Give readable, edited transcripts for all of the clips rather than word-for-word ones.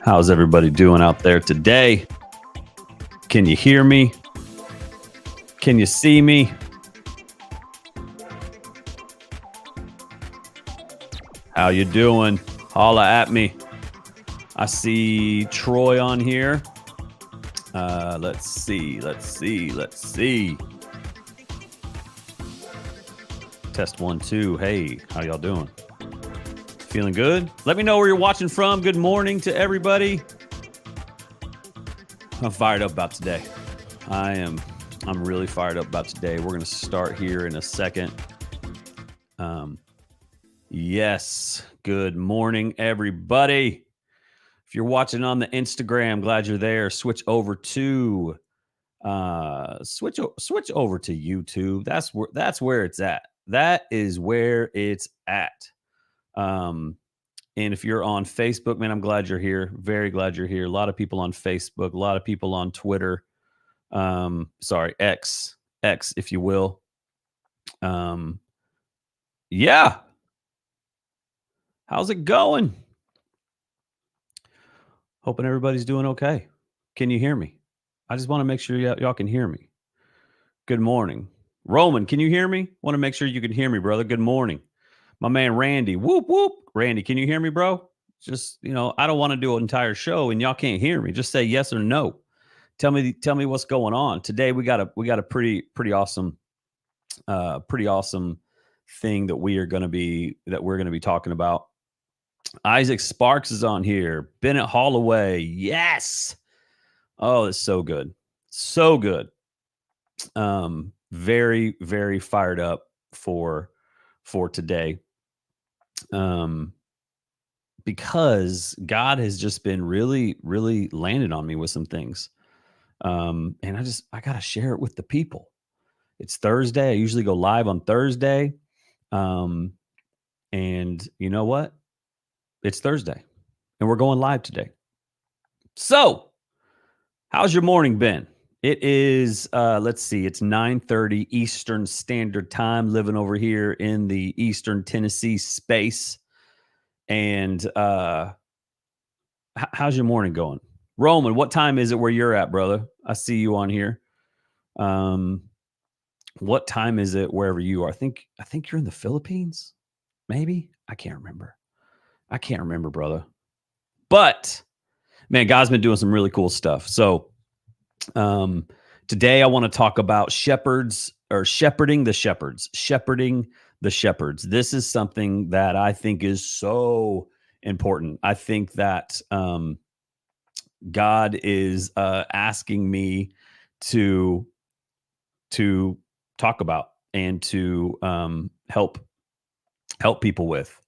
How's everybody doing out there today? Can you hear me? Can you see me? How you doing? Holla at me. I see Troy on here. Let's see. Test 1, 2. Hey, how y'all doing? Feeling good? Let me know where you're watching from. Good morning to everybody. I'm fired up about today. I'm really fired up about today. We're going to start here in a second. Yes. Good morning, everybody. If you're watching on the Instagram, glad you're there. Switch over to YouTube. That's where it's at. That is where it's at. And if you're on Facebook, man, I'm glad you're here. Very glad you're here. A lot of people on Facebook, a lot of people on Twitter. X, if you will. Yeah. How's it going? Hoping everybody's doing okay. Can you hear me? I just want to make sure y'all can hear me. Good morning. Roman, can you hear me? Want to make sure you can hear me, brother. Good morning. My man, Randy. Whoop, whoop. Randy, can you hear me, bro? Just, I don't want to do an entire show and y'all can't hear me. Just say yes or no. Tell me what's going on. Today we got a pretty awesome thing that we're going to be talking about. Isaac Sparks is on here. Bennett Holloway. Yes. Oh, it's so good. So good. Very, very fired up for today. Because God has just been really, really landed on me with some things. And I got to share it with the people. It's Thursday. I usually go live on Thursday. And you know what? It's Thursday and we're going live today. So how's your morning been? It is, let's see, it's 9:30 Eastern Standard Time, living over here in the Eastern Tennessee space. And how's your morning going? Roman, what time is it where you're at, brother? I see you on here. What time is it wherever you are? I think you're in the Philippines, maybe. I can't remember, brother. But man, God's been doing some really cool stuff. So today I want to talk about shepherding the shepherds. This is something that I think is so important. I think that God is asking me to talk about and to help people with.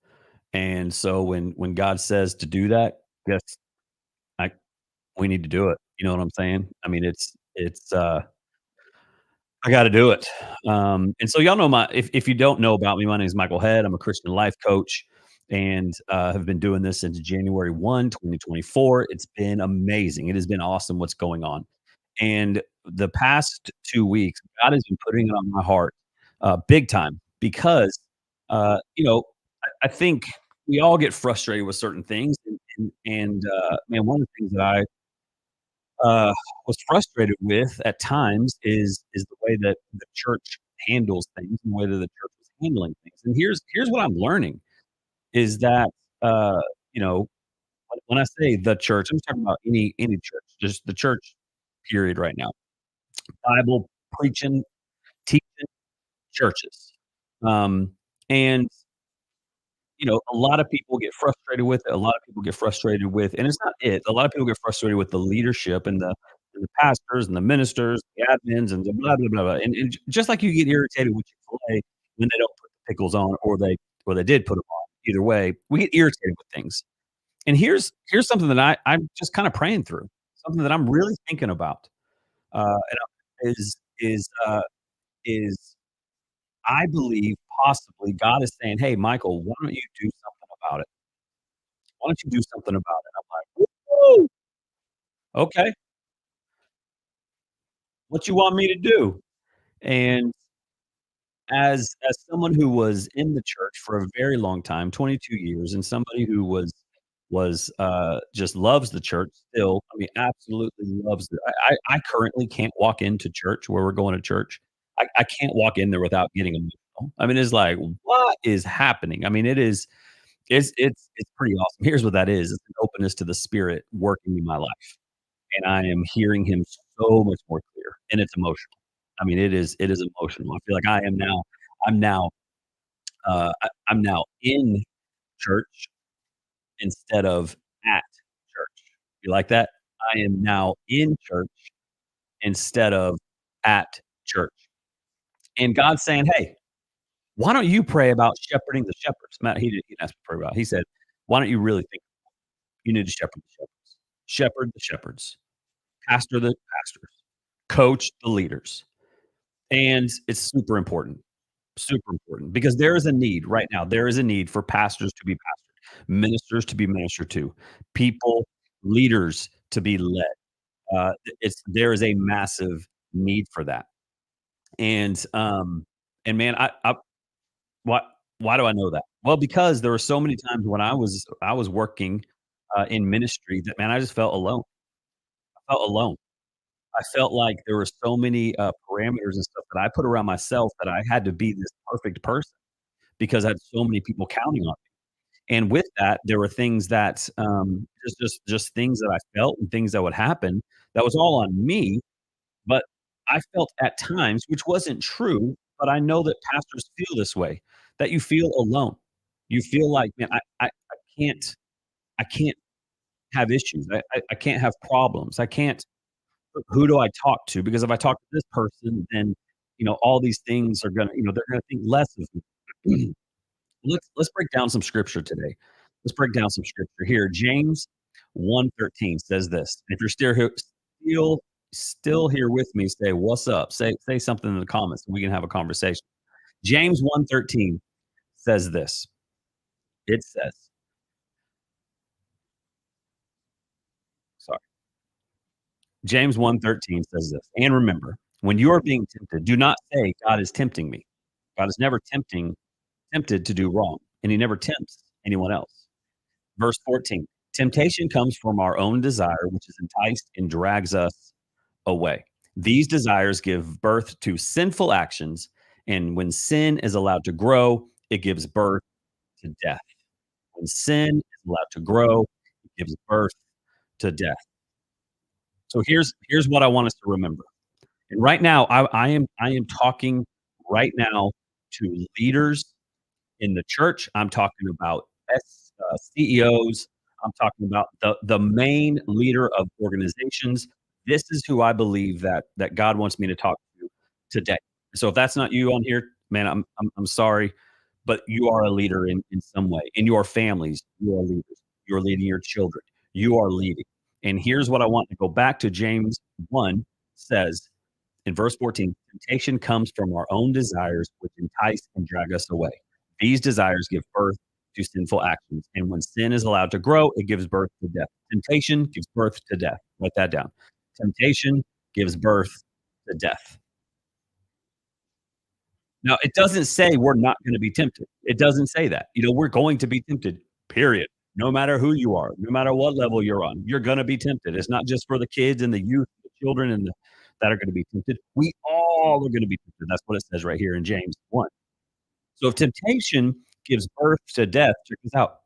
And so when God says to do that, yes, we need to do it. You know what I'm saying? I mean, it's I got to do it. And so y'all know if you don't know about me, my name is Michael Head. I'm a Christian life coach and have been doing this since January 1, 2024. It's been amazing. It has been awesome what's going on. And the past 2 weeks, God has been putting it on my heart big time because, I think we all get frustrated with certain things. And man, one of the things that I was frustrated with at times is the way that the church handles things and the way that the church is handling things. And here's what I'm learning is that, uh, you know, when I say the church, I'm talking about any church, just the church period right now. Bible preaching, teaching churches. And a lot of people get frustrated with it. A lot of people get frustrated with, and it's not it. A lot of people get frustrated with the leadership and the pastors and the ministers, the admins, and the blah blah blah. Blah. And just like you get irritated with Chick-fil-A when they don't put the pickles on, or they did put them on. Either way, we get irritated with things. And here's something that I'm just kind of praying through, something that I'm really thinking about, and is I believe possibly God is saying, "Hey, Michael, why don't you do something about it? Why don't you do something about it?" I'm like, "Woo! Okay, what you want me to do?" And as someone who was in the church for a very long time, 22 years, and somebody who just loves the church still, I mean, absolutely loves it. I currently can't walk into church where we're going to church. I can't walk in there without getting emotional. I mean, it's like, what is happening? I mean, it's pretty awesome. Here's what that is. It's an openness to the Spirit working in my life, and I am hearing Him so much more clear, and it's emotional. I mean, it is emotional. I feel like I'm now, I'm now in church instead of at church. You like that? I am now in church instead of at church. And God's saying, "Hey, why don't you pray about shepherding the shepherds?" Matt, he didn't ask me to pray about it. He said, "Why don't you really think you need to shepherd the shepherds? Shepherd the shepherds, pastor the pastors, coach the leaders." And it's super important because there is a need right now. There is a need for pastors to be pastored, ministers to be ministered to, people, leaders to be led. There is a massive need for that. And man, why why do I know that? Well, because there were so many times when I was working in ministry that man, I just felt alone. I felt alone. I felt like there were so many parameters and stuff that I put around myself that I had to be this perfect person because I had so many people counting on me. And with that, there were things that, just things that I felt and things that would happen that was all on me, but I felt at times, which wasn't true, but I know that pastors feel this way, that you feel alone. You feel like, "Man, I can't I can't have issues. I can't have problems. I can't who do I talk to? Because if I talk to this person, then, all these things are they're gonna think less of me." Let's break down some scripture today. Let's break down some scripture here. James 1:13 says this. If you're still still here with me, say what's up. Say something in the comments and we can have a conversation. James 1:13 says this. It says, sorry. James 1:13 says this. And remember, when you are being tempted, do not say God is tempting me. God is never tempted to do wrong, and he never tempts anyone else. Verse 14, temptation comes from our own desire, which is enticed and drags us away. These desires give birth to sinful actions, and when sin is allowed to grow, it gives birth to death. When sin is allowed to grow, it gives birth to death. So here's what I want us to remember. And right now, I am talking right now to leaders in the church. I'm talking about CEOs. I'm talking about the main leader of organizations. This is who I believe that God wants me to talk to today. So if that's not you on here, man, I'm sorry, but you are a leader in some way. In your families, you are leaders. You're leading your children. You are leading. And here's what I want to go back to James 1 says in verse 14, temptation comes from our own desires, which entice and drag us away. These desires give birth to sinful actions. And when sin is allowed to grow, it gives birth to death. Temptation gives birth to death. Write that down. Temptation gives birth to death. Now, it doesn't say we're not going to be tempted. It doesn't say that. We're going to be tempted, period. No matter who you are, no matter what level you're on, you're going to be tempted. It's not just for the kids and the youth, the children, that are going to be tempted. We all are going to be tempted. That's what it says right here in James 1. So if temptation gives birth to death, check this out.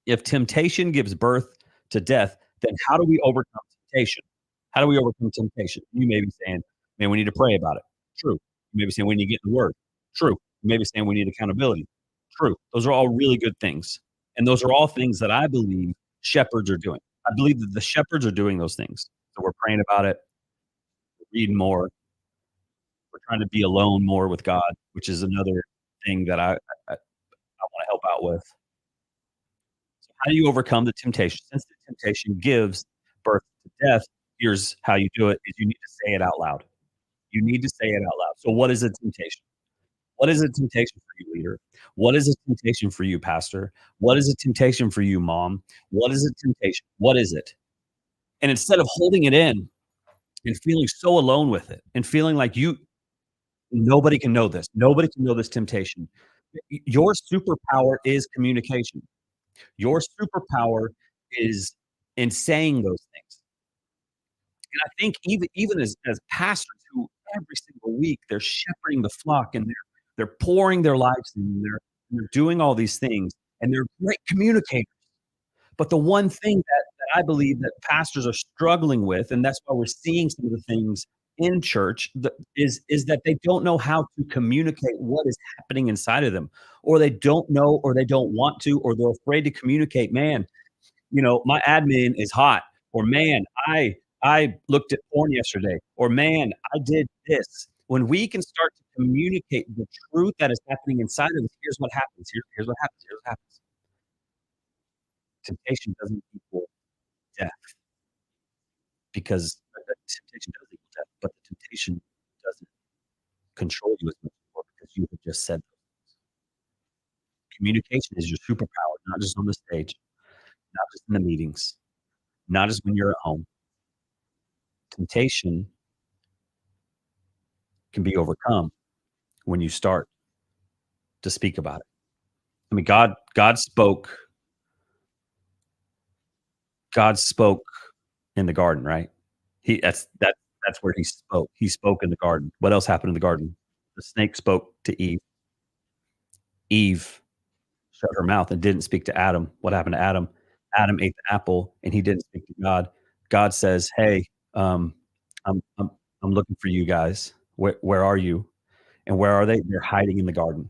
If temptation gives birth to death, then how do we overcome temptation? How do we overcome temptation? You may be saying, man, we need to pray about it. True. You may be saying we need to get in the word. True. You may be saying we need accountability. True. Those are all really good things. And those are all things that I believe shepherds are doing. I believe that the shepherds are doing those things. So we're praying about it, reading more, we're trying to be alone more with God, which is another thing that I wanna help out with. So how do you overcome the temptation? Since the temptation gives birth to death, here's how you do it, is you need to say it out loud. You need to say it out loud. So what is a temptation? What is a temptation for you, leader? What is a temptation for you, pastor? What is a temptation for you, mom? What is a temptation? What is it? And instead of holding it in and feeling so alone with it and feeling like nobody can know this. Nobody can know this temptation. Your superpower is communication. Your superpower is in saying those things. And I think even as pastors who every single week they're shepherding the flock and they're pouring their lives in, and they're doing all these things, and they're great communicators. But the one thing that I believe that pastors are struggling with, and that's why we're seeing some of the things in church, is that they don't know how to communicate what is happening inside of them, or they don't know, or they don't want to, or they're afraid to communicate. Man, my admin is hot, or man, I looked at porn yesterday, or man, I did this. When we can start to communicate the truth that is happening inside of us, here's what happens. Here's what happens. Here's what happens. Temptation doesn't equal death because temptation does equal death, but the temptation doesn't control you as much anymore because you have just said communication is your superpower, not just on the stage, not just in the meetings, not just when you're at home. Temptation can be overcome when you start to speak about it. I mean, God spoke in the garden, right? That's where he spoke. He spoke in the garden. What else happened in the garden? The snake spoke to Eve. Eve shut her mouth and didn't speak to Adam. What happened to Adam? Adam ate the apple and he didn't speak to God. God says, "Hey, um, I'm looking for you guys. Where are you? And where are they? They're hiding in the garden.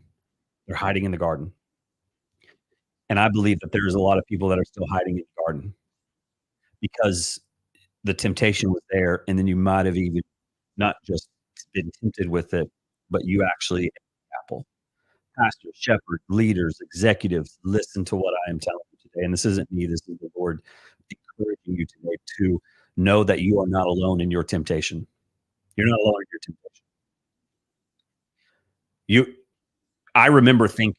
They're hiding in the garden." And I believe that there's a lot of people that are still hiding in the garden because the temptation was there, and then you might have even not just been tempted with it, but you actually ate the apple. Pastors, shepherds, leaders, executives, listen to what I am telling you today. And this isn't me, this is the Lord encouraging you today to know that you are not alone in your temptation. You're not alone in your temptation. You I remember thinking,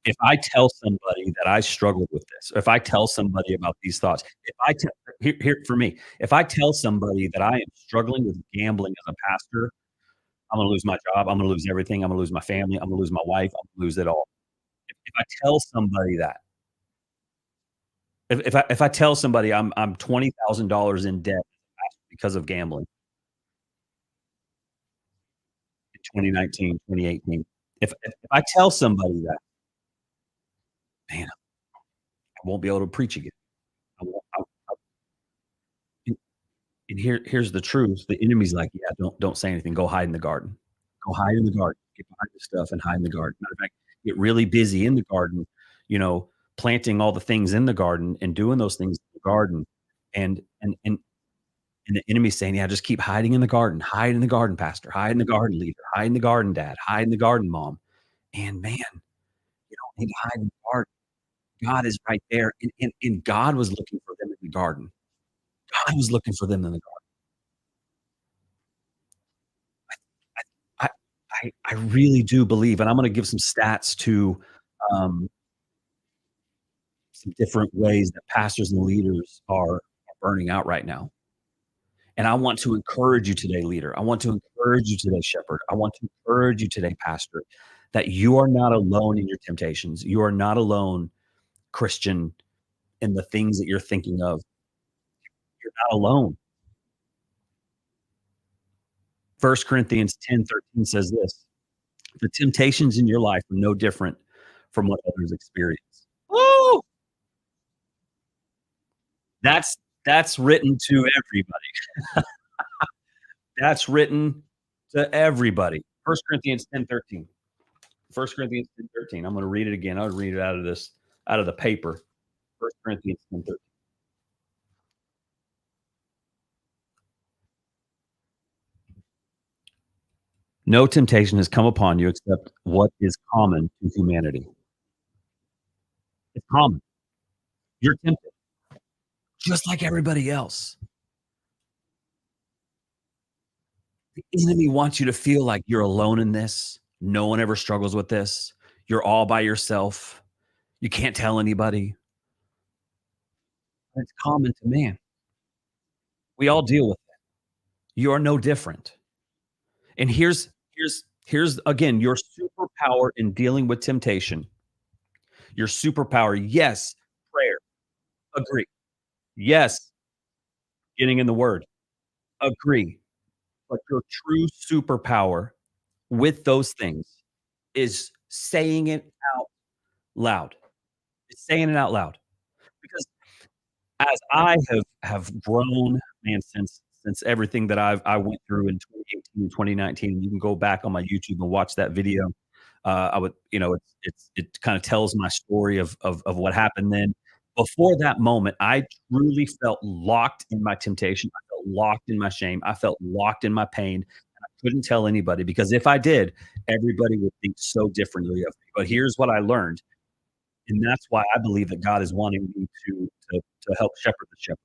if I tell somebody that I struggled with this, if I tell somebody about these thoughts, if I tell here for me, if I tell somebody that I am struggling with gambling as a pastor, I'm gonna lose my job, I'm gonna lose everything, I'm gonna lose my family, I'm gonna lose my wife, I'm gonna lose it all. If I tell somebody that, if I tell somebody I'm $20,000 in debt because of gambling in 2019, 2018, if I tell somebody that, man, I won't be able to preach again. I won't and here's the truth. The enemy's like, "Yeah, don't say anything. Go hide in the garden. Go hide in the garden. Get behind the stuff and hide in the garden." Matter of fact, get really busy in the garden, planting all the things in the garden and doing those things in the garden. And and and and the enemy's saying, "Yeah, just keep hiding in the garden. Hide in the garden, pastor. Hide in the garden, leader. Hide in the garden, dad. Hide in the garden, mom." And man, you don't need to hide in the garden. God is right there. And God was looking for them in the garden. God was looking for them in the garden. I I really do believe, and I'm gonna give some stats to, um, some different ways that pastors and leaders are burning out right now. And I want to encourage you today, leader. I want to encourage you today, shepherd. I want to encourage you today, pastor, that you are not alone in your temptations. You are not alone, Christian, in the things that you're thinking of. You're not alone. 1 Corinthians 10:13 says this: "The temptations in your life are no different from what others experience." Woo! That's that's written to everybody. That's written to everybody. 1 Corinthians 10:13. 1 Corinthians 10:13. I'm gonna read it again. I'll read it out of the paper. 1 Corinthians 10:13. No temptation has come upon you except what is common to humanity. It's common. You're tempted just like everybody else. The enemy wants you to feel like you're alone in this. No one ever struggles with this. You're all by yourself. You can't tell anybody. It's common to man. We all deal with it. You are no different. And here's again your superpower in dealing with temptation. Your superpower, yes, prayer. Agree. Yes, getting in the word. Agree. But your true superpower with those things is saying it out loud. It's saying it out loud. Because as I have grown, man, since everything that I went through in 2018 and 2019, you can go back on my YouTube and watch that video. I would, it kind of tells my story of what happened then. Before that moment, I truly felt locked in my temptation. I felt locked in my shame. I felt locked in my pain. And I couldn't tell anybody because if I did, everybody would think so differently of me. But here's what I learned, and that's why I believe that God is wanting me to help shepherd the shepherds.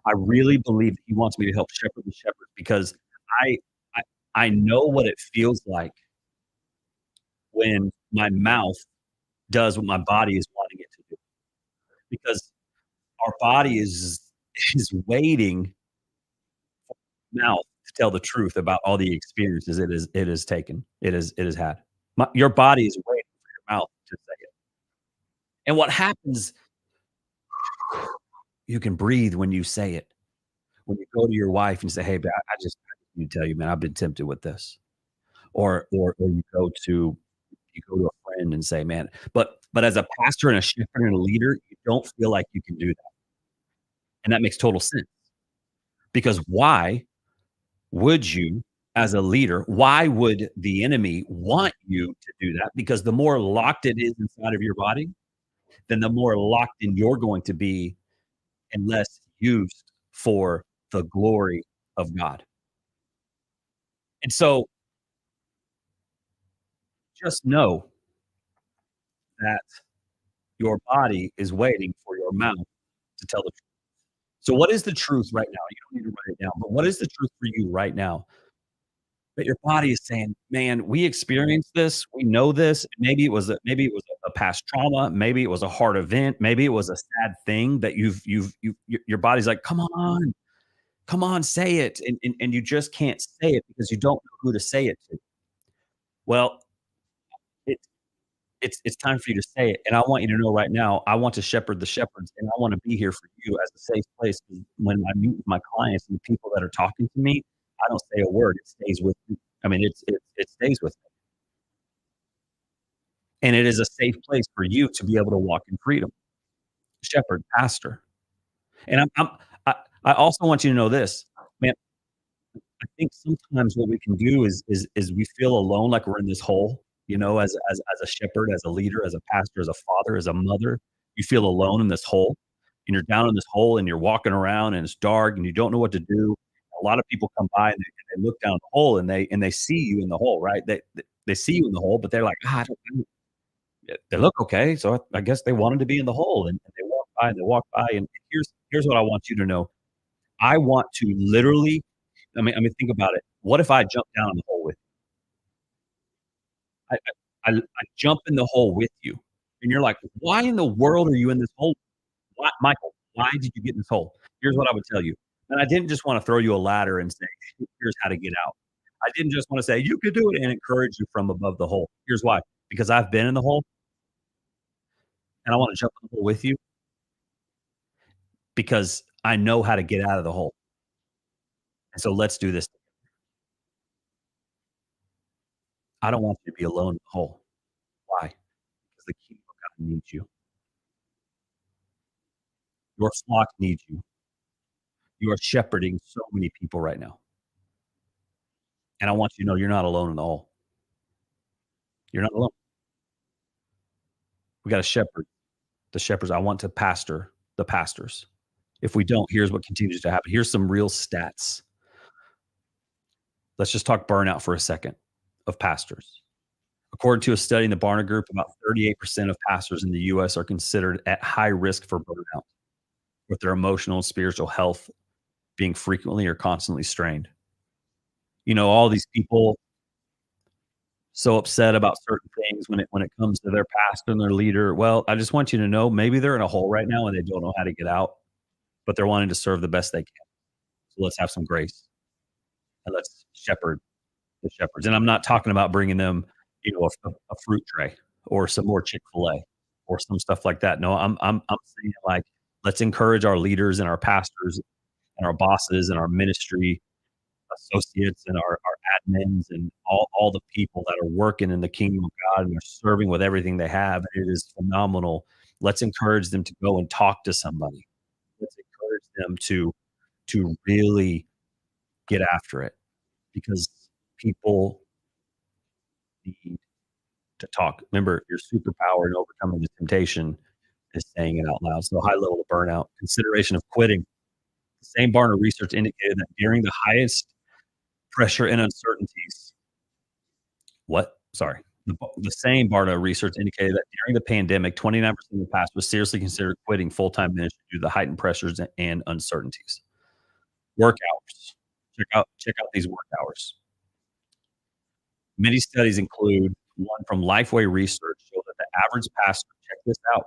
I really believe that He wants me to help shepherd the shepherds because I I I know what it feels like when my mouth does what my body is wanting it to do. Because our body is waiting mouth to tell the truth about all the experiences it has taken, it has had. Your body is waiting for your mouth to say it. And what happens, you can breathe when you say it. When you go to your wife and say, "Hey, babe, I just need to tell you, man, I've been tempted with this." Or you go to a friend and say, "Man," but as a pastor and a shepherd and a leader, you don't feel like you can do that. And that makes total sense. Because why would you, as a leader, why would the enemy want you to do that? Because the more locked it is inside of your body, then the more locked in you're going to be and less used for the glory of God. And so just know that your body is waiting for your mouth to tell the truth. So what is the truth right now? You don't need to write it down, but what is the truth for you right now that your body is saying, "Man, we experienced this. We know this. Maybe it was a past trauma. Maybe it was a hard event. Maybe it was a sad thing that your body's like, come on, say it." And you just can't say it because you don't know who to say it to. Well, it it's time for you to say it, and I want you to know right now, I want to shepherd the shepherds, and I wanna be here for you as a safe place. When I meet with my clients and the people that are talking to me, I don't say a word, it stays with me. I mean, it stays with me, and it is a safe place for you to be able to walk in freedom. Shepherd, pastor, and I I also want you to know this, man, I think sometimes what we can do is we feel alone, like we're in this hole, as a shepherd, as a leader, as a pastor, as a father, as a mother. You feel alone in this hole, and you're down in this hole, and you're walking around, and it's dark, and you don't know what to do. A lot of people come by, and they look down the hole, and they see you in the hole, right? They see you in the hole, but they're like, "Ah, they look okay, so I guess they wanted to be in the hole," and they walk by, and they walk by, and here's what I want you to know. I want to literally I mean, think about it. What if I jump down in the hole with you? I jump in the hole with you, and you're like, "Why in the world are you in this hole? Why Michael, why did you get in this hole?" Here's what I would tell you, and I didn't just wanna throw you a ladder and say, "Here's how to get out." I didn't just wanna say, "You could do it," and encourage you from above the hole. Here's why, because I've been in the hole, and I wanna jump in the hole with you because I know how to get out of the hole, and so let's do this. I don't want you to be alone in the hole. Why? Because the kingdom of God needs you. Your flock needs you. You are shepherding so many people right now, and I want you to know you're not alone in the hole. You're not alone. We got to shepherd the shepherds. I want to pastor the pastors. If we don't, here's what continues to happen. Here's some real stats. Let's just talk burnout for a second of pastors. According to a study in the Barna Group, about 38% of pastors in the US are considered at high risk for burnout, with their emotional and spiritual health being frequently or constantly strained. All these people so upset about certain things when it comes to their pastor and their leader. Well, I just want you to know maybe they're in a hole right now and they don't know how to get out, but they're wanting to serve the best they can. So let's have some grace and let's shepherd the shepherds. And I'm not talking about bringing them, a fruit tray or some more Chick-fil-A or some stuff like that. No, I'm saying, like, let's encourage our leaders and our pastors and our bosses and our ministry associates and our admins and all the people that are working in the kingdom of God and are serving with everything they have. It is phenomenal. Let's encourage them to go and talk to somebody. Let's encourage them to really get after it because people need to talk. Remember, your superpower in overcoming the temptation is saying it out loud. So high level of burnout, consideration of quitting. The same Barna research indicated that during the highest pressure and uncertainties, what? Sorry. The same Barna research indicated that during the pandemic, 29% of the pastors seriously considered quitting full-time ministry due to the heightened pressures and uncertainties. Work hours. Check out these work hours. Many studies include one from Lifeway Research show that the average pastor, check this out,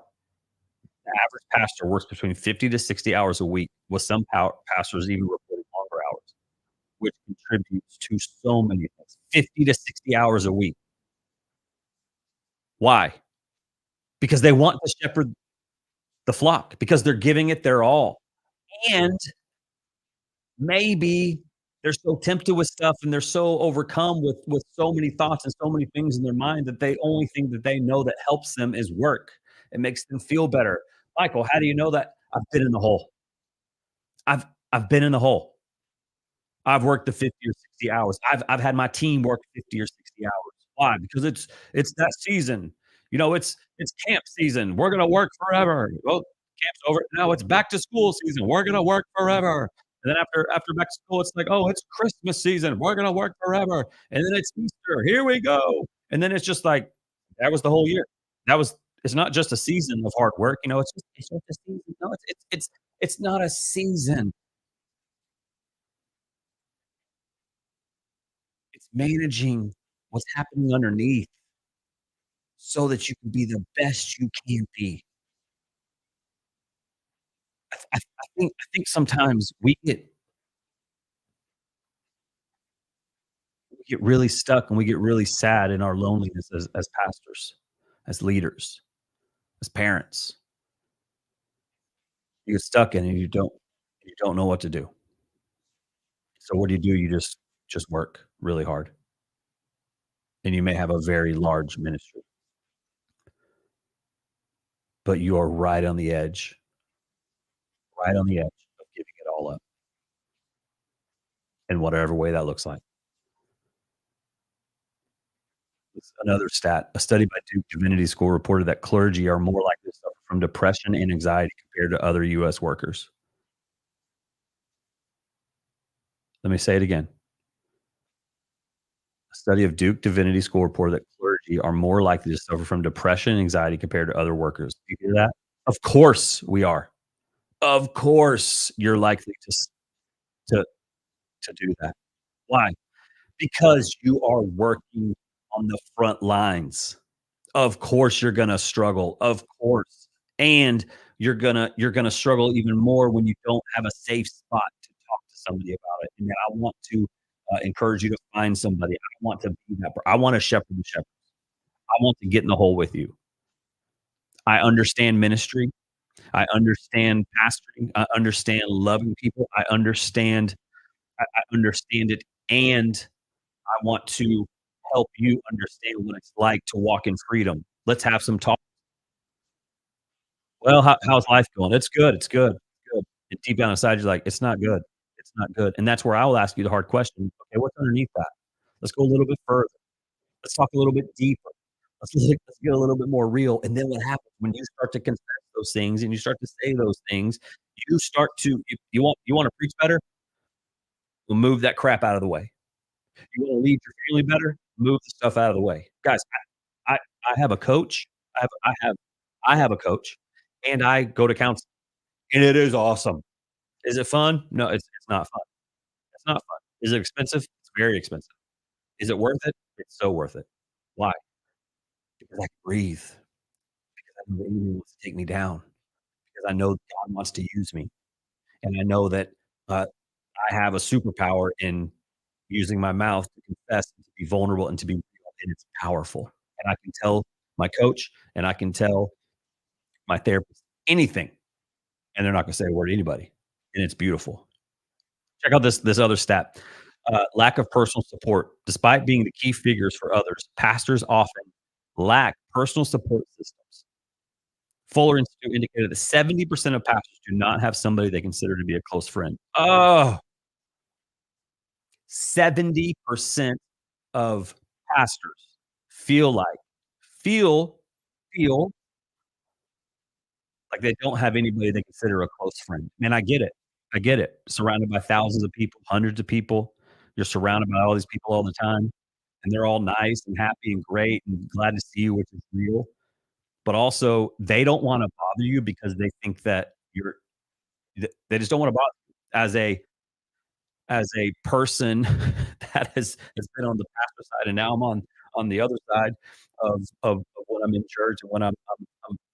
the average pastor works between 50 to 60 hours a week, with some pastors even reporting longer hours, which contributes to so many things. 50 to 60 hours a week. Why? Because they want to shepherd the flock, because they're giving it their all. And maybe they're so tempted with stuff and they're so overcome with so many thoughts and so many things in their mind that they only thing that they know that helps them is work. It makes them feel better. Michael, how do you know that? I've been in the hole. I've been in the hole. I've worked the 50 or 60 hours. I've had my team work 50 or 60 hours. Why? Because it's that season. It's camp season. We're gonna work forever. Well, camp's over. Now it's back to school season. We're gonna work forever. And then after back to school, it's like, oh, it's Christmas season. We're gonna work forever. And then it's Easter. Here we go. And then it's just like that was the whole year. That was it's not just a season of hard work, it's just a season. No, it's not a season. It's managing what's happening underneath so that you can be the best you can be. I think sometimes we get really stuck and we get really sad in our loneliness as pastors, as leaders, as parents. You get stuck in it and you don't know what to do. So what do? You just work really hard, and you may have a very large ministry, but you are right on the edge of giving it all up in whatever way that looks like. Another stat, a study by Duke Divinity School reported that clergy are more likely to suffer from depression and anxiety compared to other US workers. Let me say it again. A study of Duke Divinity School reported that clergy are more likely to suffer from depression and anxiety compared to other workers. Do you hear that? Of course we are. Of course you're likely to to do that. Why? Because you are working on the front lines. Of course you're gonna struggle, of course, and you're gonna struggle even more when you don't have a safe spot to talk to somebody about it, and I want to, encourage you to find somebody. I want to be that per I wanna shepherd the shepherd. I want to get in the hole with you. I understand ministry. I understand pastoring. I understand loving people. I understand it, and I want to help you understand what it's like to walk in freedom. Let's have some talk. Well, how's life going? It's good, good. And deep down inside, you're like, "It's not good. It's not good." And that's where I will ask you the hard question, "Okay, what's underneath that? Let's go a little bit further. Let's talk a little bit deeper. Let's get a little bit more real." And then what happens when you start to confess those things and you start to say those things, you start to you wanna preach better? Well, move that crap out of the way. You wanna lead your family better? Move the stuff out of the way. Guys, I I have a coach. I have a coach, and I go to counseling, and it is awesome. Is it fun? No, it's not fun. It's not fun. Is it expensive? It's very expensive. Is it worth it? It's so worth it. Why? Because I can breathe, because I know the enemy wants to take me down, because I know God wants to use me, and I know that, uh, I have a superpower in using my mouth to confess, and to be vulnerable, and to be real, and it's powerful, and I can tell my coach, and I can tell my therapist anything, and they're not gonna say a word to anybody, and it's beautiful. Check out this other stat. Lack of personal support. Despite being the key figures for others, pastors often lack personal support systems. Fuller Institute indicated that 70% of pastors do not have somebody they consider to be a close friend. Oh, 70% of pastors feel like feel feel like they don't have anybody they consider a close friend. Man, I get it. I get it. Surrounded by thousands of people, hundreds of people. You're surrounded by all these people all the time, and they're all nice and happy and great and glad to see you, which is real. But also, they don't wanna bother you because they think that you're they just don't wanna bother you. As a person that has been on the pastor side, and now I'm on the other side of when I'm in church and when I'm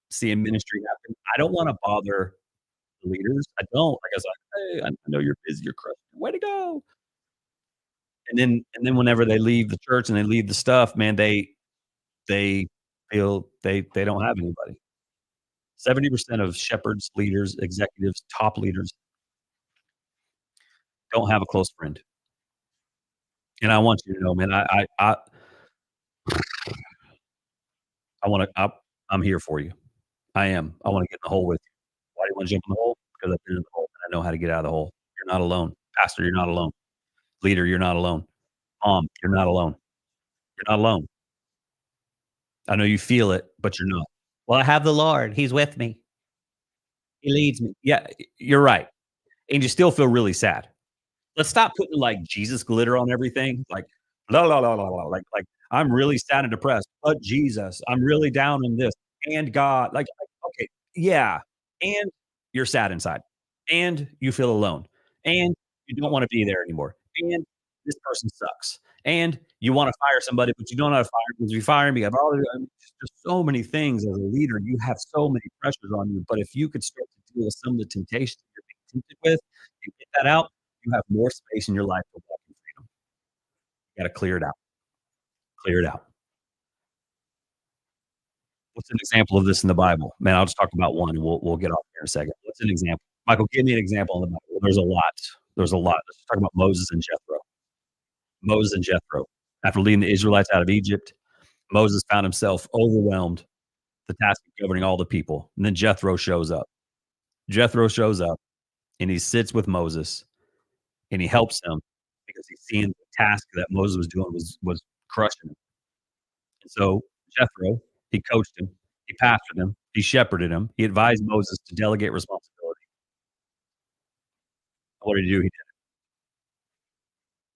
seeing ministry happen, I don't wanna bother the leaders. I don't. Like, I was like, "Hey, I know you're busy, you're crushing. Way to go." And then whenever they leave the church and they leave the stuff, man, they feel they don't have anybody. 70% of shepherds, leaders, executives, top leaders don't have a close friend. And I want you to know, man, I wanna I'm here for you. I am. I wanna get in the hole with you. Why do you wanna jump in the hole? Because I've been in the hole, and I know how to get out of the hole. You're not alone. Pastor, you're not alone. Leader, you're not alone. Mom, you're not alone. You're not alone. I know you feel it, but you're not. Well, I have the Lord. He's with me. He leads me. Yeah, you're right. And you still feel really sad. Let's stop putting, like, Jesus glitter on everything, like, la, la, la, la, la, like, I'm really sad and depressed, but Jesus, I'm really down in this, and God, okay, yeah, and you're sad inside, and you feel alone, and you don't wanna be there anymore, and this person sucks, and you wanna fire somebody, but you don't know how to fire 'em because if you fire him, you have all the just so many things as a leader, you have so many pressures on you, but if you could start to deal with some of the temptations you're being tempted with and get that out, you have more space in your life to walk in freedom. You gotta clear it out. Clear it out. What's an example of this in the Bible? Man, I'll just talk about one, and we'll get off here in a second. What's an example? Michael, give me an example in the Bible. There's a lot. There's a lot. Let's talk about Moses and Jethro. Moses and Jethro. After leading the Israelites out of Egypt, Moses found himself overwhelmed, the task of governing all the people. And then Jethro shows up. Jethro shows up, and he sits with Moses, and he helps him because he's seeing the task that Moses was doing was crushing him. And so Jethro, he coached him, he pastored him, he shepherded him, he advised Moses to delegate responsibility. What did he do?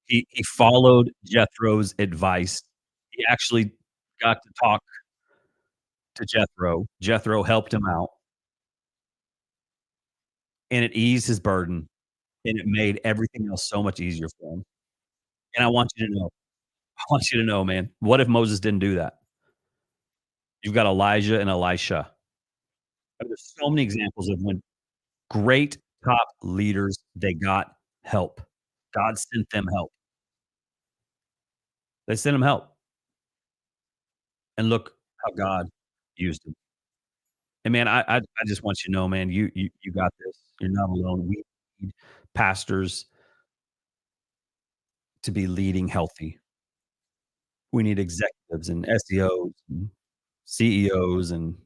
He followed Jethro's advice. He actually got to talk to Jethro. Jethro helped him out, and it eased his burden, and it made everything else so much easier for him. And I want you to know, man, what if Moses didn't do that? You've got Elijah and Elisha. There's so many examples of when great top leaders, they got help. God sent them help. They sent him help, and look how God used him. And man, I just want you to know, man, you got this. You're not alone. We need pastors to be leading healthy. We need executives and SEOs and CEOs, and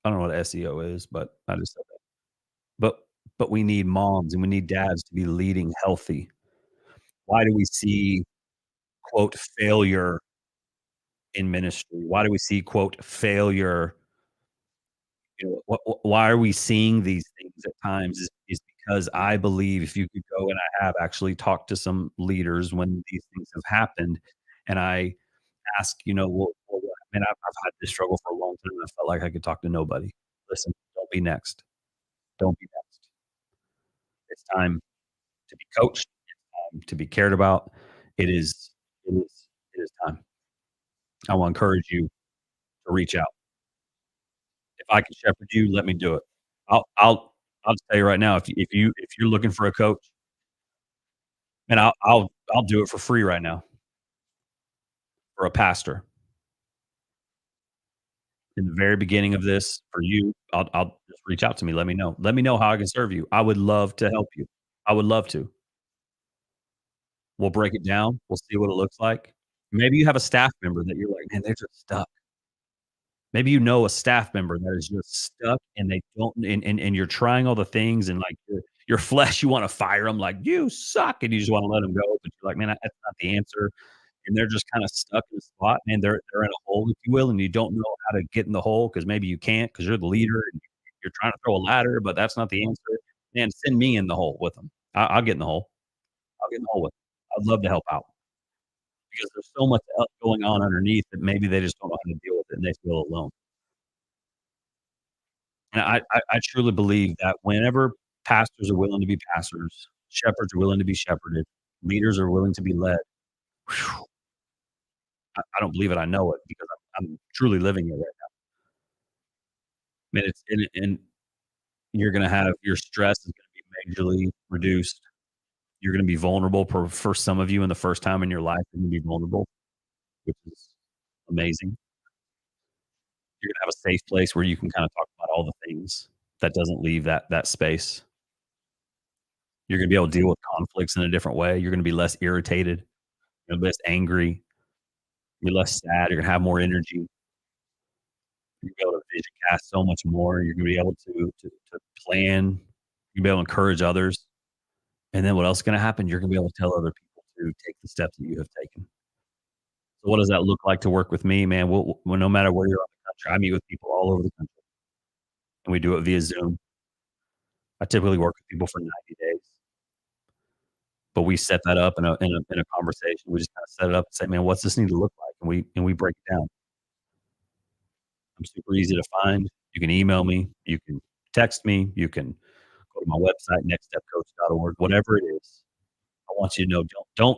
I don't know what SEO is, but I just said that. But but we need moms and we need dads to be leading healthy. Why do we see, quote, "failure" in ministry? Why do we see, quote, "failure"? Why are we seeing these things at times is because I believe if you could go, and I have actually talked to some leaders when these things have happened, and I ask, "Well, man, I've had this struggle for a long time, and I felt like I could talk to nobody." Listen, don't be next. Don't be next. It's time to be coached. It's time to be cared about. It is it is time. I will encourage you to reach out. If I can shepherd you, let me do it. I'll just tell you right now, if you're looking for a coach, and I'll do it for free right now for a pastor. In the very beginning of this for you, I'll just reach out to me, let me know. Let me know how I can serve you. I would love to help you. I would love to. We'll break it down. We'll see what it looks like. Maybe you have a staff member that you're like, "Man, they're just stuck." Maybe you know a staff member that is just stuck and they don't and you're trying all the things and, like, your flesh, you wanna fire them like, "You suck," and you just wanna let them go, but you're like, "Man, that's not the answer." And they're just kinda stuck in a spot, and they're in a hole, if you will, and you don't know how to get in the hole because maybe you can't because 'cause you're the leader and you're trying to throw a ladder, but that's not the answer. Man, send me in the hole with them. I'll get in the hole. I'll get in the hole with 'em. I'd love to help out because there's so much else going on underneath that maybe they just don't know how to deal with it and they feel alone. And I truly believe that whenever pastors are willing to be pastors, shepherds are willing to be shepherded, leaders are willing to be led, whew, I don't believe it, I know it because I'm truly living it right now. I mean, it's and you're gonna have your stress is gonna be majorly reduced. You're gonna be vulnerable for some of you in the first time in your life, you're gonna be vulnerable, which is amazing. You're gonna have a safe place where you can kinda talk about all the things that doesn't leave that space. You're gonna be able to deal with conflicts in a different way. You're gonna be less irritated, you're less angry, you're less sad, you're gonna have more energy. You're gonna be able to vision cast so much more. You're gonna be able to plan. You'll be able to encourage others. And then what else is gonna happen? You're gonna be able to tell other people to take the steps that you have taken. So what does that look like to work with me, man? Well, no matter where you're on the country, I meet with people all over the country, and we do it via Zoom. I typically work with people for 90 days, but we set that up in a conversation. We just kinda set it up and say, "Man, what's this need to look like?" And we break it down. I'm super easy to find. You can email me, you can text me, you can go to my website, nextstepcoach.org, whatever it is. I want you to know,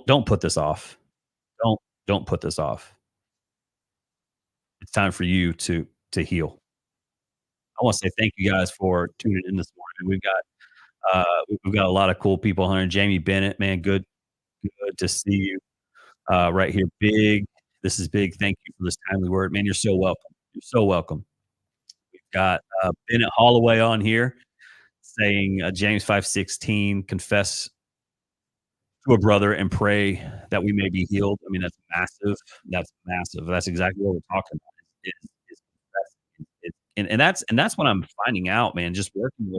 don't put this off. Don't don't put this off. It's time for you to heal. I wanna say thank you guys for tuning in this morning. We've got a lot of cool people on here. Jamie Bennett, man, good to see you, right here. This is big. Thank you for this timely word. Man, you're so welcome. You're so welcome. We've got, Bennett Holloway on here saying, James 5:16, confess to a brother and pray that we may be healed. I mean, that's massive. That's massive. That's exactly what we're talking about is confessing. And that's what I'm finding out, man, just working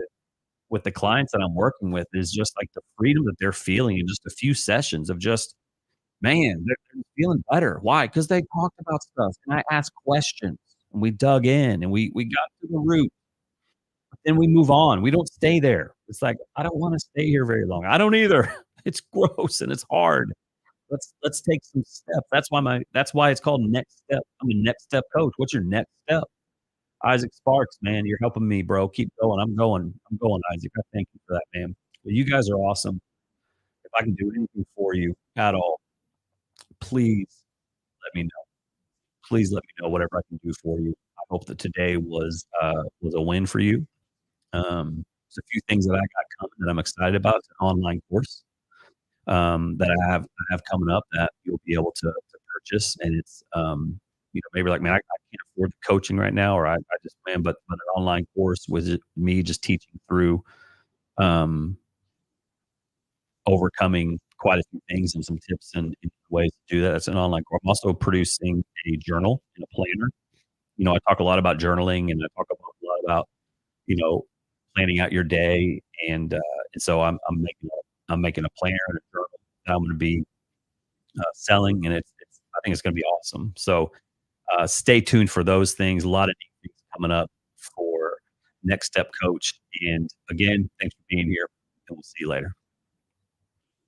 with the clients that I'm working with is just like the freedom that they're feeling in just a few sessions of just, man, they're feeling better. Why? Because they talked about stuff and I asked questions and we dug in and we got to the root. Then we move on. We don't stay there. It's like, I don't wanna stay here very long. I don't either. It's gross and it's hard. Let's take some steps. That's why it's called next step. I'm a next step coach. What's your next step? Isaac Sparks, man, you're helping me, bro. Keep going. I'm going, Isaac. I thank you for that, man. Well, you guys are awesome. If I can do anything for you at all, please let me know. Please let me know whatever I can do for you. I hope that today was a win for you. There's a few things that I got coming that I'm excited about. It's an online course that I have coming up that you'll be able to purchase, and it's maybe like, man, I can't afford the coaching right now, or I just man, but an online course with me just teaching through um, overcoming quite a few things and some tips and ways to do that. It's an online course. I'm also producing a journal and a planner. I talk a lot about journaling, and I talk a lot about you know planning out your day, and so I'm making a planner and a journal that I'm going to be selling, and it's I think it's going to be awesome. So stay tuned for those things. A lot of neat things coming up for Next Step Coach. And again, thanks for being here, and we'll see you later.